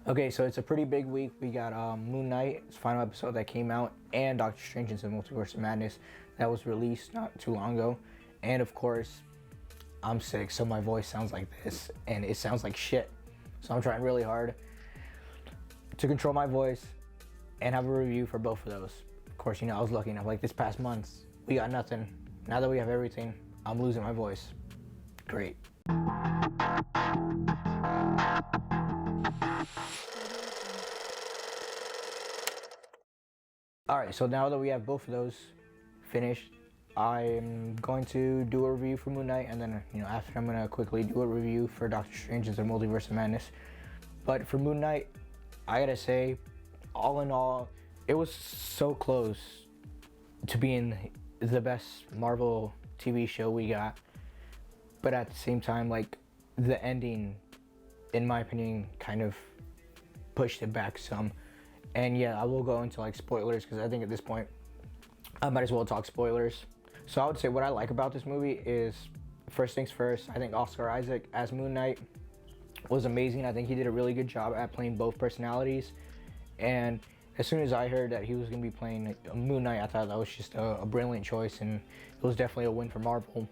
Okay, so it's a pretty big week. We got Moon Knight's final episode that came out, and Doctor Strange into the Multiverse of Madness that was released not too long ago. And of course, I'm sick, so my voice sounds like this, and it sounds like shit. So I'm trying really hard to control my voice and have a review for both of those. Of course, I was lucky enough. Like this past month, we got nothing. Now that we have everything, I'm losing my voice. Great. Alright, so now that we have both of those finished, I'm going to do a review for Moon Knight, and then, after I'm going to quickly do a review for Doctor Strange into the Multiverse of Madness. But for Moon Knight, I gotta say, all in all, it was so close to being the best Marvel TV show we got. But at the same time, like, the ending, in my opinion, kind of pushed it back some. And yeah, I will go into like spoilers because I think at this point I might as well talk spoilers. So I would say what I like about this movie is, first things first, I think Oscar Isaac as Moon Knight was amazing. I think he did a really good job at playing both personalities. And as soon as I heard that he was going to be playing Moon Knight, I thought that was just a brilliant choice, and it was definitely a win for Marvel.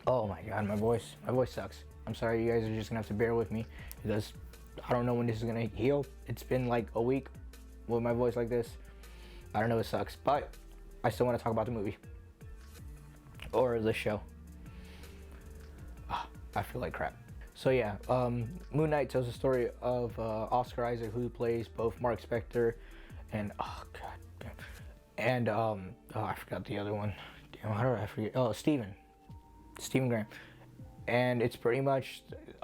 Oh my god, my voice sucks. I'm sorry, you guys are just going to have to bear with me because I don't know when this is gonna heal. It's been like a week with my voice like this. I don't know, it sucks, but I still want to talk about the movie or the show. I feel like crap. So yeah, Moon Knight tells the story of Oscar Isaac, who plays both Mark Spector and I forgot the other one. Damn, how did I forget? Oh, Stephen Graham. And it's pretty much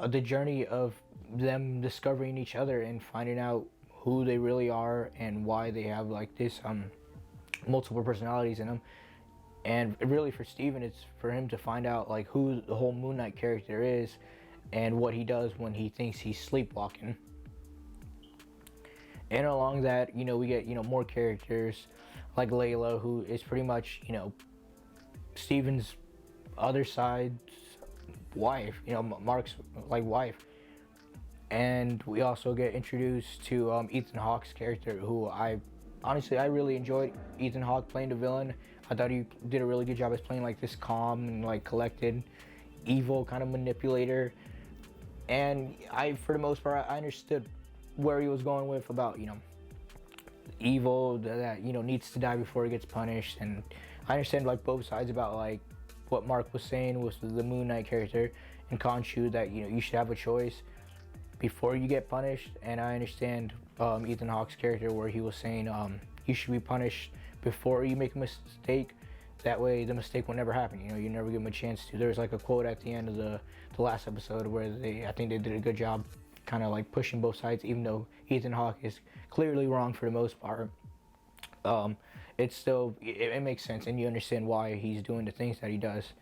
the journey of them discovering each other and finding out who they really are and why they have like this multiple personalities in them. And really for Steven, it's for him to find out like who the whole Moon Knight character is and what he does when he thinks he's sleepwalking. And along that, we get more characters like Layla, who is pretty much Steven's other side's wife, Mark's like wife. And we also get introduced to Ethan Hawke's character, who I really enjoyed Ethan Hawke playing the villain. I thought he did a really good job as playing like this calm and like collected, evil kind of manipulator. And for the most part, I understood where he was going with about evil that needs to die before he gets punished. And I understand like both sides about like what Mark was saying with the Moon Knight character and Khonshu, that you should have a choice before you get punished. And I understand Ethan Hawke's character where he was saying you should be punished before you make a mistake. That way the mistake will never happen. You never give him a chance to. There's like a quote at the end of the last episode where I think they did a good job kind of like pushing both sides, even though Ethan Hawke is clearly wrong for the most part. It's still, it makes sense, and you understand why he's doing the things that he does.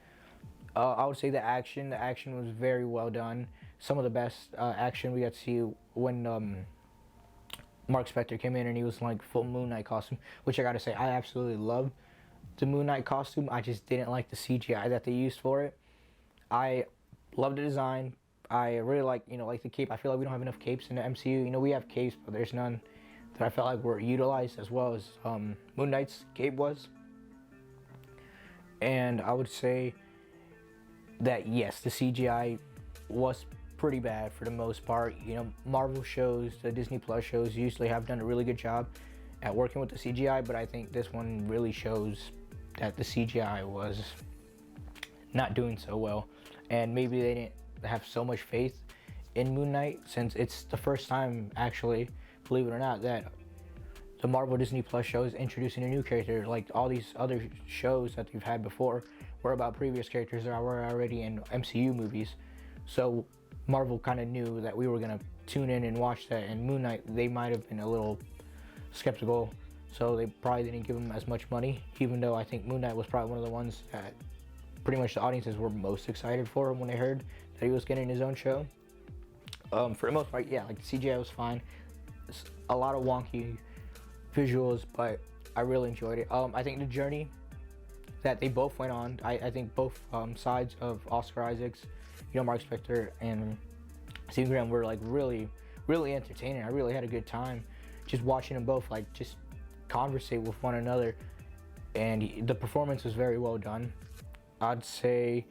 I would say the action was very well done. Some of the best action we got to see when Mark Spector came in and he was like full Moon Knight costume, which I gotta say, I absolutely loved the Moon Knight costume. I just didn't like the CGI that they used for it. I love the design. I really like the cape. I feel like we don't have enough capes in the MCU. We have capes, but there's none that I felt like were utilized as well as Moon Knight's cape was. And I would say that yes, the CGI was pretty bad for the most part. Marvel shows, the Disney Plus shows usually have done a really good job at working with the CGI, but I think this one really shows that the CGI was not doing so well. And maybe they didn't have so much faith in Moon Knight, since it's the first time, actually, believe it or not, that the Marvel Disney Plus show is introducing a new character. Like all these other shows that they've had before were about previous characters that were already in MCU movies. So Marvel kind of knew that we were gonna tune in and watch that, and Moon Knight, they might have been a little skeptical, so they probably didn't give him as much money, even though I think Moon Knight was probably one of the ones that pretty much the audiences were most excited for when they heard that he was getting his own show. For the most part, yeah, like the CGI was fine. It's a lot of wonky visuals, but I really enjoyed it. I think the journey that they both went on, I think both sides of Oscar Isaac's, Mark Spector and Stephen Graham were like really really entertaining. I really had a good time just watching them both like just conversate with one another, and the performance was very well done. I'd say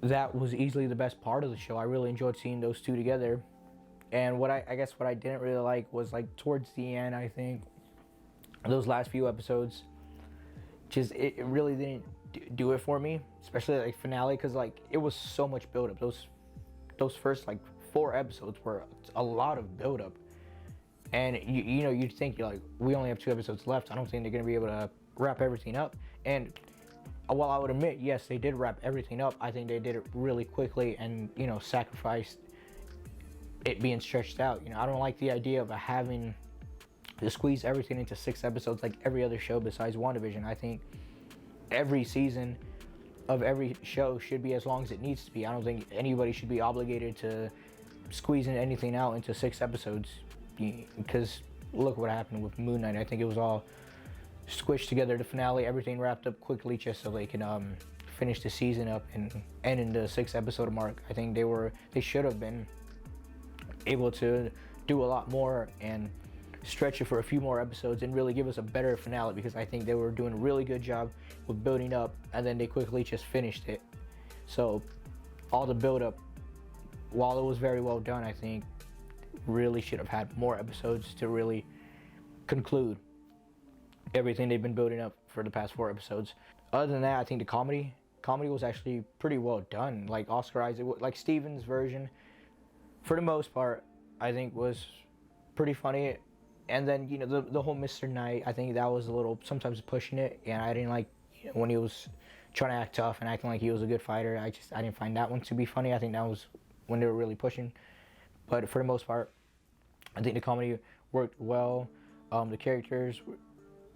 that was easily the best part of the show. I really enjoyed seeing those two together. And what I guess what I didn't really like was like towards the end, I think those last few episodes just it really didn't do it for me, especially like finale, because like it was so much build up. Those first like 4 episodes were a lot of build up, and you know you'd think you're like, we only have 2 episodes left. I don't think they're gonna be able to wrap everything up. And while I would admit, yes, they did wrap everything up, I think they did it really quickly and, you know, sacrificed it being stretched out. You know, I don't like the idea of having to squeeze everything into 6 episodes like every other show besides WandaVision. I think every season of every show should be as long as it needs to be. I don't think anybody should be obligated to squeezing anything out into 6 episodes, because look what happened with Moon Knight. I think it was all squished together. The finale, everything wrapped up quickly just so they can finish the season up and end in the 6 episode mark. I think they should have been able to do a lot more and stretch it for a few more episodes and really give us a better finale, because I think they were doing a really good job with building up and then they quickly just finished it. So all the build up, while it was very well done, I think really should have had more episodes to really conclude everything they've been building up for the past 4 episodes. Other than that, I think the comedy was actually pretty well done. Like Oscar Isaac, like Steven's version, for the most part, I think was pretty funny. And then, you know, the whole Mr. Knight, I think that was a little sometimes pushing it, and I didn't like, you know, when he was trying to act tough and acting like he was a good fighter. I didn't find that one to be funny. I think that was when they were really pushing. But for the most part, I think the comedy worked well. The characters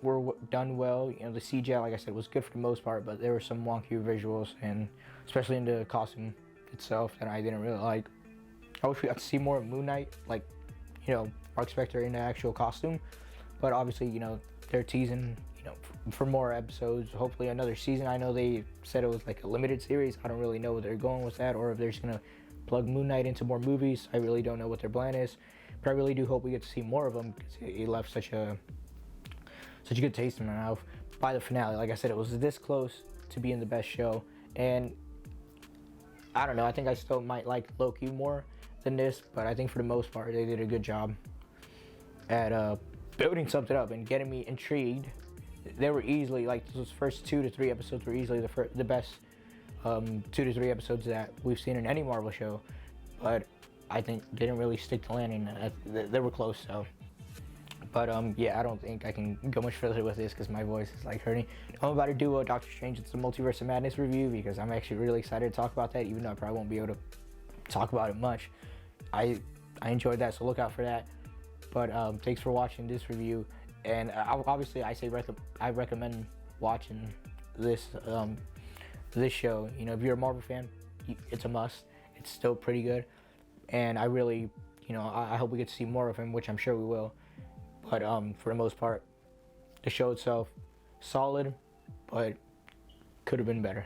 were done well. You know, the CGI, like I said, was good for the most part, but there were some wonky visuals, and especially in the costume itself, that I didn't really like. I wish we got to see more of Moon Knight, like, you know, Mark Spector in the actual costume. But obviously, you know, they're teasing, you know, for more episodes, hopefully another season. I know they said it was like a limited series. I don't really know where they're going with that, or if they're just gonna plug Moon Knight into more movies. I really don't know what their plan is, but I really do hope we get to see more of them, because he left such a good taste in my mouth by the finale. Like I said, it was this close to being the best show, and I don't know, I think I still might like Loki more than this, but I think for the most part they did a good job at building something up and getting me intrigued. They were easily, like, those first 2 to 3 episodes were easily the best 2 to 3 episodes that we've seen in any Marvel show, but I think they didn't really stick to landing. They were close, so. But yeah, I don't think I can go much further with this because my voice is like hurting. I'm about to do a Doctor Strange It's the Multiverse of Madness review, because I'm actually really excited to talk about that, even though I probably won't be able to talk about it much. I enjoyed that, so look out for that. But thanks for watching this review, and obviously I recommend watching this show. You know, if you're a Marvel fan, it's a must. It's still pretty good, and I really, you know, I hope we get to see more of him, which I'm sure we will. But for the most part, the show itself, solid, but could have been better.